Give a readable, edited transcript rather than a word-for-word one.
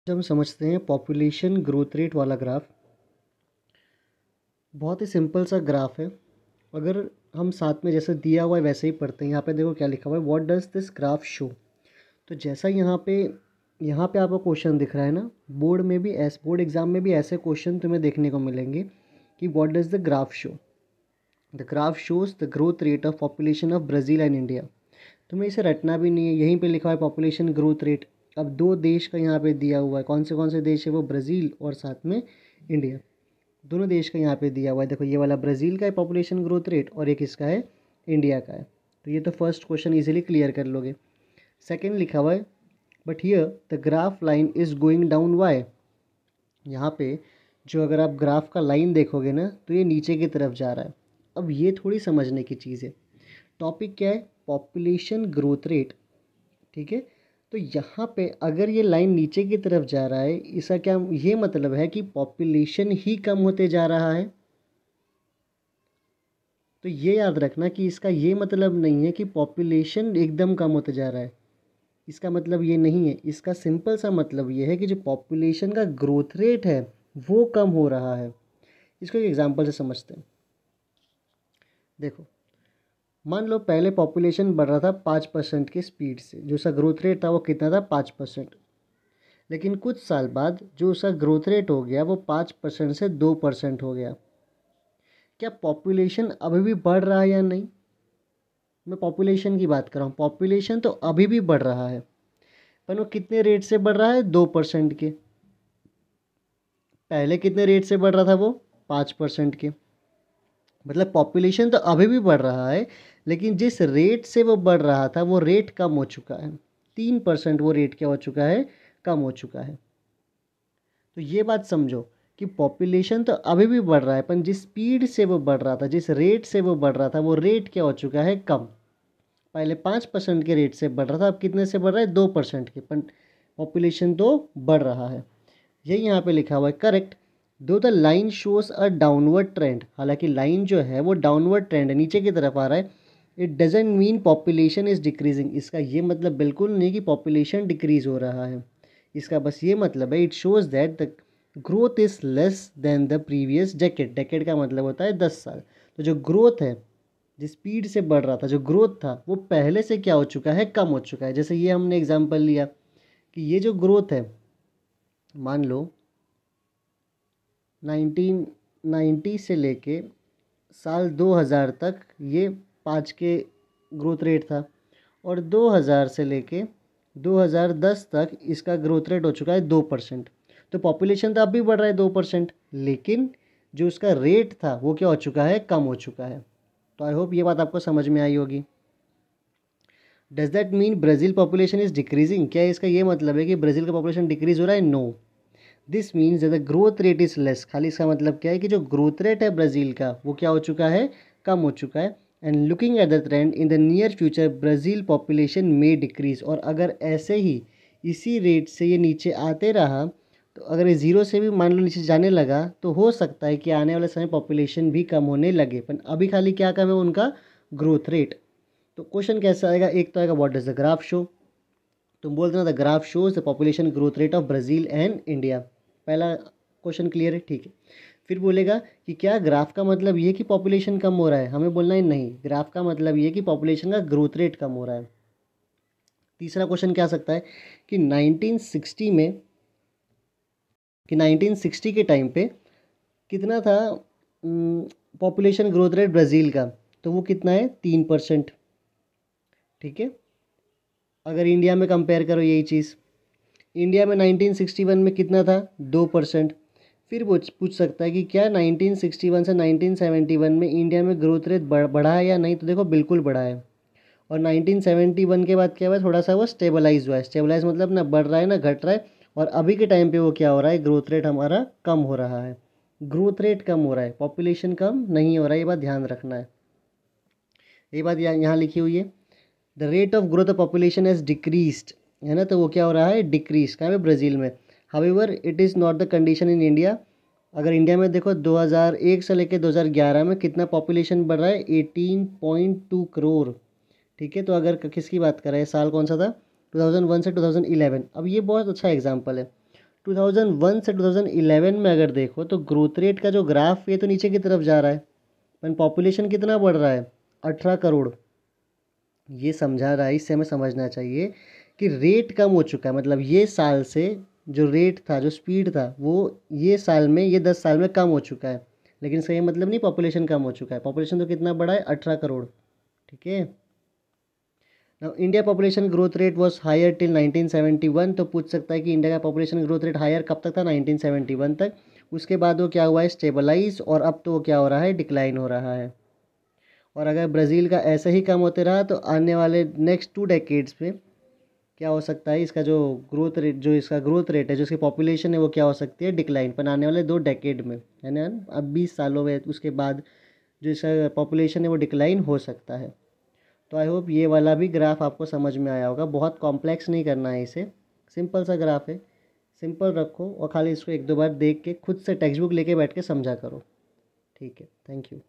हम समझते हैं पॉपुलेशन ग्रोथ रेट वाला ग्राफ। बहुत ही सिंपल सा ग्राफ है। अगर हम साथ में जैसे दिया हुआ है वैसे ही पढ़ते हैं। यहाँ पे देखो क्या लिखा हुआ है, what does this graph show. तो जैसा यहाँ पे आपको क्वेश्चन दिख रहा है ना, बोर्ड एग्जाम में भी ऐसे क्वेश्चन तुम्हें देखने को मिलेंगे कि what does the graph show. The graph shows the growth rate of population of Brazil and India. तुम्हें इसे रटना भी नहीं है, यहीं पे लिखा हुआ है पॉपुलेशन ग्रोथ रेट। अब दो देश का यहाँ पे दिया हुआ है, कौन से देश है वो, ब्राज़ील और साथ में इंडिया। दोनों देश का यहाँ पे दिया हुआ है। देखो ये वाला ब्राज़ील का है पॉपुलेशन ग्रोथ रेट और एक इसका है इंडिया का है। तो ये तो फर्स्ट क्वेश्चन इजीली क्लियर कर लोगे। सेकंड लिखा हुआ है, but here the graph line is going down Y. यहाँ पे जो अगर आप ग्राफ का लाइन देखोगे ना तो ये नीचे की तरफ जा रहा है। अब ये थोड़ी समझने की चीज़ है। टॉपिक क्या है, पॉपुलेशन ग्रोथ रेट। ठीक है, तो यहाँ पे अगर ये लाइन नीचे की तरफ जा रहा है, इसका क्या ये मतलब है कि पॉपुलेशन ही कम होते जा रहा है। तो ये याद रखना कि इसका ये मतलब नहीं है कि पॉपुलेशन एकदम कम होते जा रहा है। इसका मतलब ये नहीं है। इसका सिंपल सा मतलब ये है कि जो पॉपुलेशन का ग्रोथ रेट है वो कम हो रहा है। इसको एक एग्जांपल से समझते हैं। देखो, मान लो पहले पॉपुलेशन बढ़ रहा था 5% की स्पीड से, जो उसका ग्रोथ रेट था वो कितना था, 5%। लेकिन कुछ साल बाद जो उसका ग्रोथ रेट हो गया वो 5% से 2% हो गया। क्या पॉपुलेशन अभी भी बढ़ रहा है या नहीं? मैं पॉपुलेशन की बात कर रहा हूँ। पॉपुलेशन तो अभी भी बढ़ रहा है, पर वो कितने रेट से बढ़ रहा है, 2% के। पहले कितने रेट से बढ़ रहा था वो, 5% के। मतलब पॉपुलेशन तो अभी भी बढ़ रहा है, लेकिन जिस रेट से वो बढ़ रहा था वो रेट कम हो चुका है। 3% वो रेट क्या हो चुका है, कम हो चुका है। तो ये बात समझो कि पॉपुलेशन तो अभी भी बढ़ रहा है, पर जिस स्पीड से वो बढ़ रहा था, जिस रेट से वो बढ़ रहा था, वो रेट क्या हो चुका है, कम। पहले 5% के रेट से बढ़ रहा था, अब कितने से बढ़ रहा है, 2% के। पर पॉपुलेशन तो बढ़ रहा है। यही यहाँ पे लिखा हुआ है, करेक्ट। दो the line shows a downward trend. हालांकि लाइन जो है वो डाउनवर्ड ट्रेंड है, नीचे की तरफ आ रहा है। It doesn't mean population is decreasing. इसका ये मतलब बिल्कुल नहीं कि पॉपुलेशन डिक्रीज हो रहा है। इसका बस ये मतलब है, it shows that the growth is less than the previous decade. Decade का मतलब होता है 10 साल। तो जो ग्रोथ है, जिस स्पीड से बढ़ रहा था, जो ग्रोथ था, वो पहले से क्या हो चुका है, कम हो चुका है। जैसे ये हमने एग्जांपल लिया कि ये जो ग्रोथ है, मान लो 1990 से लेके साल 2000 तक ये 5 के ग्रोथ रेट था, और 2000 से लेके 2010 तक इसका ग्रोथ रेट हो चुका है 2%। तो पॉपुलेशन तो अब भी बढ़ रहा है 2%, लेकिन जो उसका रेट था वो क्या हो चुका है, कम हो चुका है। तो आई होप ये बात आपको समझ में आई होगी। Does that mean Brazil population is decreasing? क्या इसका ये मतलब है कि ब्राज़ील का पॉपुलेशन डिक्रीज हो रहा है? No, this means that the growth rate is less. खाली इसका मतलब क्या है कि जो ग्रोथ रेट है ब्राज़ील का वो क्या हो चुका है, कम हो चुका है। And looking at the trend in the near future Brazil population में डिक्रीज। और अगर ऐसे ही इसी रेट से ये नीचे आते रहा, तो अगर ये ज़ीरो से भी मान लो नीचे जाने लगा, तो हो सकता है कि आने वाले समय पॉपुलेशन भी कम होने लगे। पर अभी खाली क्या कम है, उनका ग्रोथ रेट। तो क्वेश्चन कैसा आएगा, एक तो आएगा what does the graph show. तुम बोलते ना the graph shows the population growth rate of Brazil and India. पहला क्वेश्चन क्लियर है, ठीक है। फिर बोलेगा कि क्या ग्राफ का मतलब ये कि पॉपुलेशन कम हो रहा है? हमें बोलना है नहीं, ग्राफ का मतलब ये कि पॉपुलेशन का ग्रोथ रेट कम हो रहा है। तीसरा क्वेश्चन क्या आ सकता है कि 1960 के टाइम पे कितना था पॉपुलेशन ग्रोथ रेट ब्राज़ील का? तो वो कितना है, 3%। ठीक है, अगर इंडिया में कंपेयर करो यही चीज़, इंडिया में 1961 में कितना था, 2%। फिर वो पूछ सकता है कि क्या 1961 से 1971 में इंडिया में ग्रोथ रेट बढ़ा है या नहीं? तो देखो बिल्कुल बढ़ा है। और 1971 के बाद क्या हुआ, थोड़ा सा वो स्टेबलाइज हुआ है। स्टेबलाइज मतलब ना बढ़ रहा है ना घट रहा है। और अभी के टाइम पे वो क्या हो रहा है, ग्रोथ रेट हमारा कम हो रहा है। ग्रोथ रेट कम हो रहा है, पॉपुलेशन कम नहीं हो रहा है। ये बात ध्यान रखना है। ये बात यहाँ लिखी हुई है, the rate of growth of population has decreased, है ना। तो वो क्या हो रहा है, डिक्रीज। कहाँ पे, ब्राज़ील में। However it is not the condition in India. अगर इंडिया में देखो 2001 से लेकर 2011 में कितना पॉपुलेशन बढ़ रहा है, 18.2 करोड़। ठीक है, तो अगर किसकी बात कर रहे हैं, साल कौन सा था, 2001 से 2011। अब ये बहुत अच्छा एग्जाम्पल है। 2001 से 2011 में अगर देखो तो ग्रोथ रेट का जो ग्राफ ये तो नीचे की तरफ जा रहा है, पर पॉपुलेशन कितना बढ़ रहा है, 18 करोड़। ये समझा रहा है, इससे हमें समझना चाहिए कि रेट कम हो चुका है। मतलब ये साल से जो रेट था, जो स्पीड था, वो ये साल में, ये 10 साल में कम हो चुका है। लेकिन इसका ये मतलब नहीं पॉपुलेशन कम हो चुका है। पॉपुलेशन तो कितना बढ़ा है, 18 करोड़। ठीक है। Now India population growth rate was higher till 1971। तो पूछ सकता है कि इंडिया का पॉपुलेशन ग्रोथ रेट हायर कब तक था, 1971 तक। उसके बाद वो क्या हुआ है, स्टेबलाइज, और अब तो वो क्या हो रहा है, डिक्लाइन हो रहा है। और अगर ब्राज़ील का ऐसे ही कम होते रहा तो आने वाले नेक्स्ट 2 डेकेड्स में क्या हो सकता है, इसका जो ग्रोथ रेट, जो इसका ग्रोथ रेट है, जो इसकी पॉपुलेशन है, वो क्या हो सकती है, डिक्लाइन। पर आने वाले 2 डेकेड में, है ना, अब 20 सालों में उसके बाद जो इसका पॉपुलेशन है वो डिक्लाइन हो सकता है। तो आई होप ये वाला भी ग्राफ आपको समझ में आया होगा। बहुत कॉम्प्लेक्स नहीं करना है इसे, सिंपल सा ग्राफ है, सिंपल रखो और खाली इसको 1-2 बार देख के खुद से टेक्स्ट बुक लेके बैठ के समझा करो। ठीक है, थैंक यू।